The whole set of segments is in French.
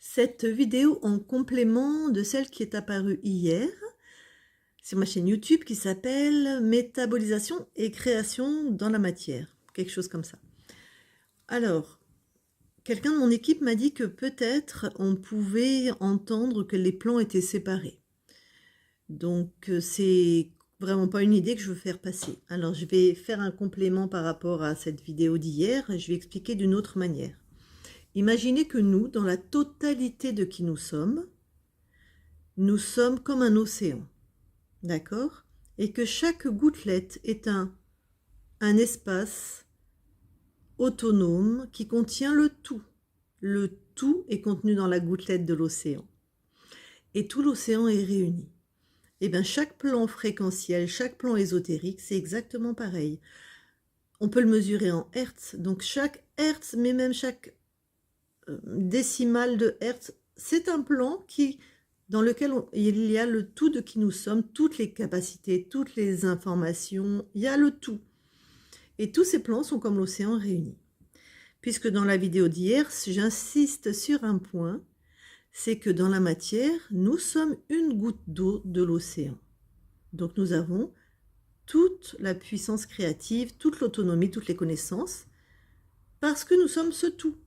Cette vidéo en complément de celle qui est apparue hier sur ma chaîne YouTube qui s'appelle Métabolisation et création dans la matière, quelque chose comme ça. Alors, quelqu'un de mon équipe m'a dit que peut-être on pouvait entendre que les plans étaient séparés. Donc, c'est vraiment pas une idée que je veux faire passer. Alors, je vais faire un complément par rapport à cette vidéo d'hier. Je vais expliquer d'une autre manière. Imaginez que nous, dans la totalité de qui nous sommes comme un océan, d'accord? Et que chaque gouttelette est un espace autonome qui contient le tout. Le tout est contenu dans la gouttelette de l'océan. Et tout l'océan est réuni. Et bien chaque plan fréquentiel, chaque plan ésotérique, c'est exactement pareil. On peut le mesurer en hertz. Donc chaque hertz, mais même chaque décimale de hertz, c'est un plan dans lequel il y a le tout de qui nous sommes, toutes les capacités, toutes les informations, il y a le tout. Et tous ces plans sont comme l'océan réuni. Puisque dans la vidéo d'hier, j'insiste sur un point, c'est que dans la matière, nous sommes une goutte d'eau de l'océan. Donc nous avons toute la puissance créative, toute l'autonomie, toutes les connaissances, parce que nous sommes ce tout.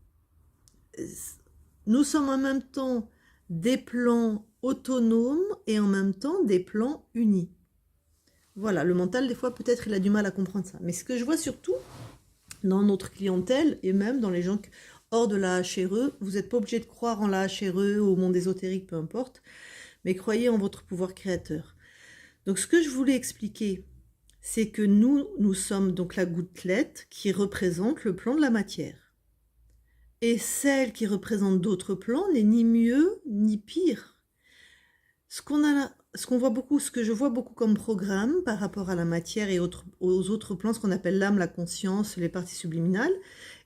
Nous sommes en même temps des plans autonomes et en même temps des plans unis. Voilà, le mental, des fois, peut-être il a du mal à comprendre ça. Mais ce que je vois surtout dans notre clientèle et même dans les gens hors de la HRE, vous n'êtes pas obligé de croire en la HRE ou au monde ésotérique, peu importe, mais croyez en votre pouvoir créateur. Donc ce que je voulais expliquer, c'est que nous sommes donc la gouttelette qui représente le plan de la matière. Et celle qui représente d'autres plans n'est ni mieux ni pire. Ce que je vois beaucoup comme programme par rapport à la matière et aux autres plans, ce qu'on appelle l'âme, la conscience, les parties subliminales,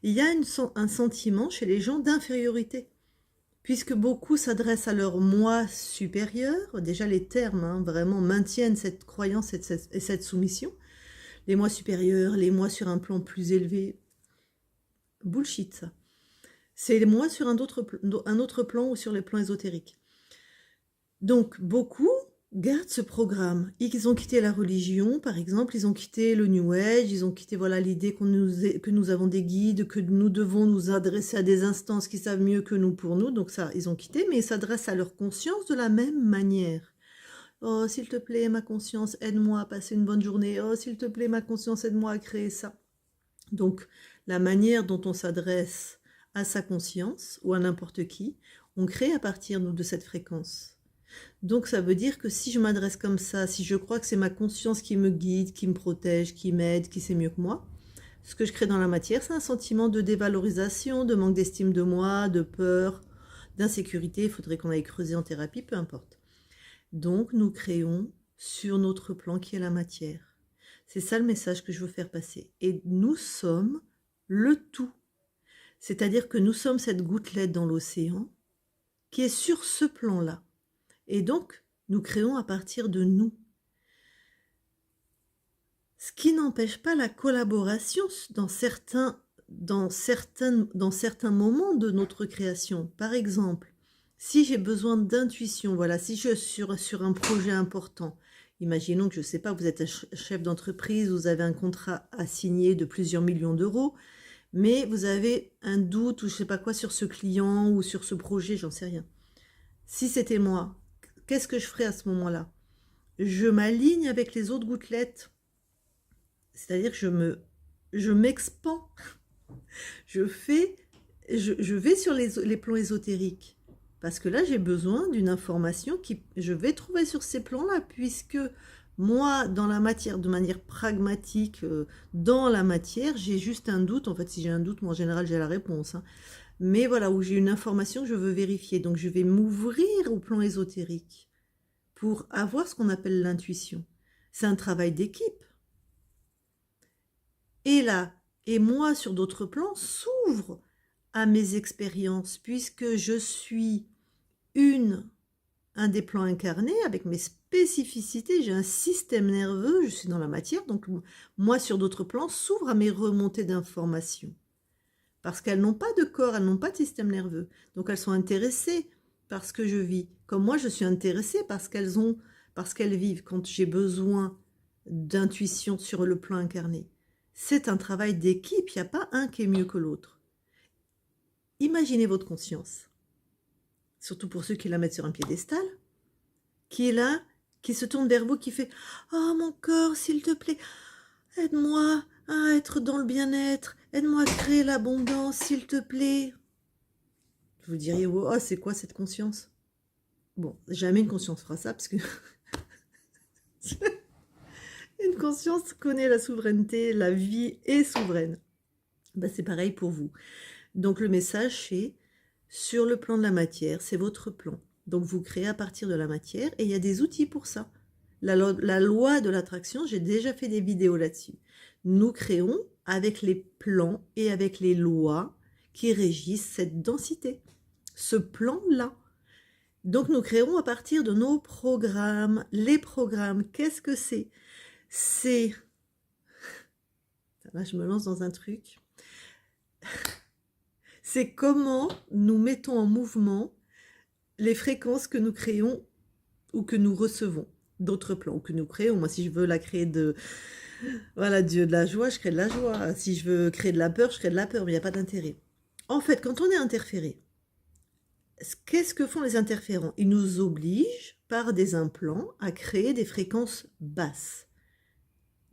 il y a un sentiment chez les gens d'infériorité. Puisque beaucoup s'adressent à leur moi supérieur, déjà les termes vraiment maintiennent cette croyance et cette soumission. Les moi supérieurs, les moi sur un plan plus élevé, bullshit ça. C'est moi sur un autre plan ou sur les plans ésotériques. Donc, beaucoup gardent ce programme. Ils ont quitté la religion, par exemple, ils ont quitté le New Age, ils ont quitté l'idée que nous avons des guides, que nous devons nous adresser à des instances qui savent mieux que nous pour nous. Donc ça, ils ont quitté, mais ils s'adressent à leur conscience de la même manière. Oh, s'il te plaît, ma conscience, aide-moi à passer une bonne journée. Oh, s'il te plaît, ma conscience, aide-moi à créer ça. Donc, la manière dont on s'adresse à sa conscience ou à n'importe qui, on crée à partir de cette fréquence. Donc ça veut dire que si je m'adresse comme ça, si je crois que c'est ma conscience qui me guide, qui me protège, qui m'aide, qui sait mieux que moi, ce que je crée dans la matière, c'est un sentiment de dévalorisation, de manque d'estime de moi, de peur, d'insécurité, il faudrait qu'on aille creuser en thérapie, peu importe. Donc nous créons sur notre plan qui est la matière. C'est ça le message que je veux faire passer. Et nous sommes le tout. C'est-à-dire que nous sommes cette gouttelette dans l'océan qui est sur ce plan-là. Et donc, nous créons à partir de nous. Ce qui n'empêche pas la collaboration dans certains moments de notre création. Par exemple, si j'ai besoin d'intuition, voilà, si je suis sur un projet important, imaginons que, je ne sais pas, vous êtes un chef d'entreprise, vous avez un contrat à signer de plusieurs millions d'euros, mais vous avez un doute ou je ne sais pas quoi sur ce client ou sur ce projet, j'en sais rien. Si c'était moi, qu'est-ce que je ferais à ce moment-là? Je m'aligne avec les autres gouttelettes, c'est-à-dire que je m'expand, je vais sur les plans ésotériques, parce que là j'ai besoin d'une information que je vais trouver sur ces plans-là, puisque moi, dans la matière, de manière pragmatique, dans la matière, j'ai juste un doute. En fait, si j'ai un doute, moi, en général, j'ai la réponse. Mais voilà, où j'ai une information que je veux vérifier. Donc, je vais m'ouvrir au plan ésotérique pour avoir ce qu'on appelle l'intuition. C'est un travail d'équipe. Et là, et moi, sur d'autres plans, s'ouvre à mes expériences, puisque je suis un des plans incarnés avec mes spécificités, j'ai un système nerveux, je suis dans la matière, donc moi sur d'autres plans s'ouvre à mes remontées d'informations. parce qu'elles n'ont pas de corps, elles n'ont pas de système nerveux. Donc elles sont intéressées par ce que je vis. Comme moi, je suis intéressée parce qu'elles vivent. Quand j'ai besoin d'intuition sur le plan incarné, c'est un travail d'équipe, il n'y a pas un qui est mieux que l'autre. Imaginez votre conscience, surtout pour ceux qui la mettent sur un piédestal, qui est là, qui se tourne vers vous, qui fait « Oh mon corps, s'il te plaît, aide-moi à être dans le bien-être, aide-moi à créer l'abondance, s'il te plaît. » Vous diriez « Oh, c'est quoi cette conscience ?» Bon, jamais une conscience fera ça, parce que une conscience connaît la souveraineté, la vie est souveraine. Ben, c'est pareil pour vous. Donc le message, c'est sur le plan de la matière, c'est votre plan. Donc vous créez à partir de la matière et il y a des outils pour ça. La loi de l'attraction, j'ai déjà fait des vidéos là-dessus. Nous créons avec les plans et avec les lois qui régissent cette densité, ce plan-là. Donc nous créerons à partir de nos programmes. Les programmes, qu'est-ce que c'est? C'est... Là, je me lance dans un truc. C'est comment nous mettons en mouvement les fréquences que nous créons ou que nous recevons d'autres plans, ou que nous créons. Moi, si je veux la créer de la joie, je crée de la joie. Si je veux créer de la peur, je crée de la peur, mais il n'y a pas d'intérêt. En fait, quand on est interféré, qu'est-ce que font les interférents? Ils nous obligent, par des implants, à créer des fréquences basses.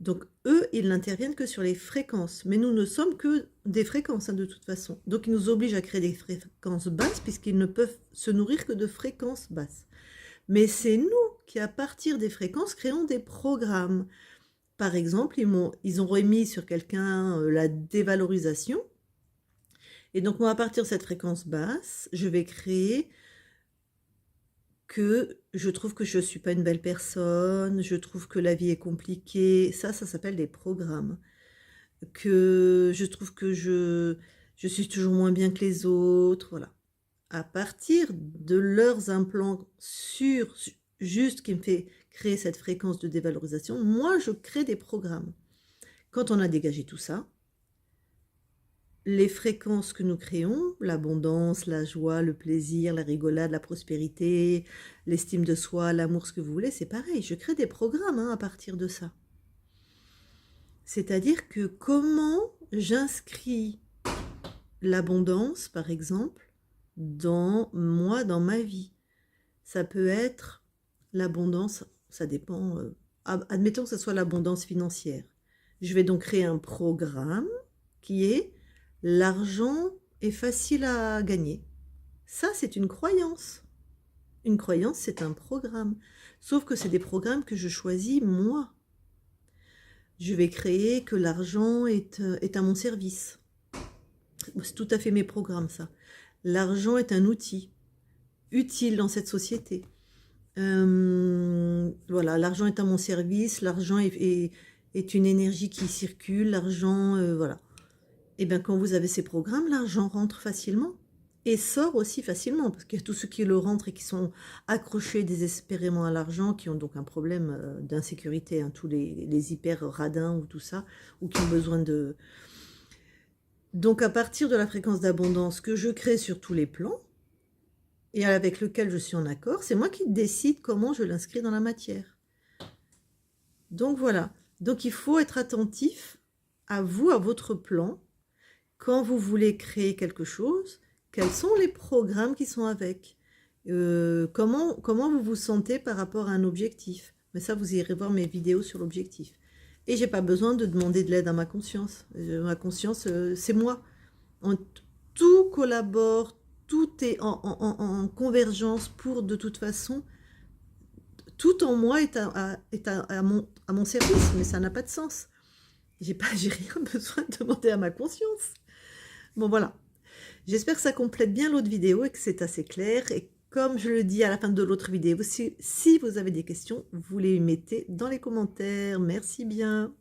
Donc, eux, ils n'interviennent que sur les fréquences. Mais nous ne sommes que des fréquences, de toute façon. Donc, ils nous obligent à créer des fréquences basses, puisqu'ils ne peuvent se nourrir que de fréquences basses. Mais c'est nous qui, à partir des fréquences, créons des programmes. Par exemple, ils ont remis sur quelqu'un la dévalorisation. Et donc, moi, à partir de cette fréquence basse, je vais créer que je trouve que je ne suis pas une belle personne, je trouve que la vie est compliquée. Ça s'appelle des programmes. Que je trouve que je suis toujours moins bien que les autres. Voilà. À partir de leurs implants juste qui me fait créer cette fréquence de dévalorisation, moi, je crée des programmes. Quand on a dégagé tout ça, les fréquences que nous créons, l'abondance, la joie, le plaisir, la rigolade, la prospérité, l'estime de soi, l'amour, ce que vous voulez, c'est pareil. Je crée des programmes à partir de ça. C'est-à-dire que comment j'inscris l'abondance, par exemple, dans ma vie. Ça peut être l'abondance, ça dépend, admettons que ce soit l'abondance financière. Je vais donc créer un programme qui est l'argent est facile à gagner. Ça, c'est une croyance. Une croyance, c'est un programme. Sauf que c'est des programmes que je choisis moi. Je vais créer que l'argent est à mon service. C'est tout à fait mes programmes, ça. L'argent est un outil utile dans cette société. Voilà, l'argent est à mon service, l'argent est une énergie qui circule, l'argent, voilà. Et bien, quand vous avez ces programmes, l'argent rentre facilement et sort aussi facilement, parce qu'il y a tous ceux qui le rentrent et qui sont accrochés désespérément à l'argent, qui ont donc un problème d'insécurité, tous les hyper radins ou tout ça, ou qui ont besoin de... Donc, à partir de la fréquence d'abondance que je crée sur tous les plans, et avec lequel je suis en accord, c'est moi qui décide comment je l'inscris dans la matière. Donc, voilà. Donc, il faut être attentif à vous, à votre plan. Quand vous voulez créer quelque chose, quels sont les programmes qui sont avec? Comment vous vous sentez par rapport à un objectif? Mais ça, vous irez voir mes vidéos sur l'objectif. Et je n'ai pas besoin de demander de l'aide à ma conscience. Ma conscience, c'est moi. Tout collabore, tout est en convergence pour, de toute façon, tout en moi est à mon service, mais ça n'a pas de sens. J'ai rien besoin de demander à ma conscience. Bon, voilà. J'espère que ça complète bien l'autre vidéo et que c'est assez clair. Et comme je le dis à la fin de l'autre vidéo, si vous avez des questions, vous les mettez dans les commentaires. Merci bien.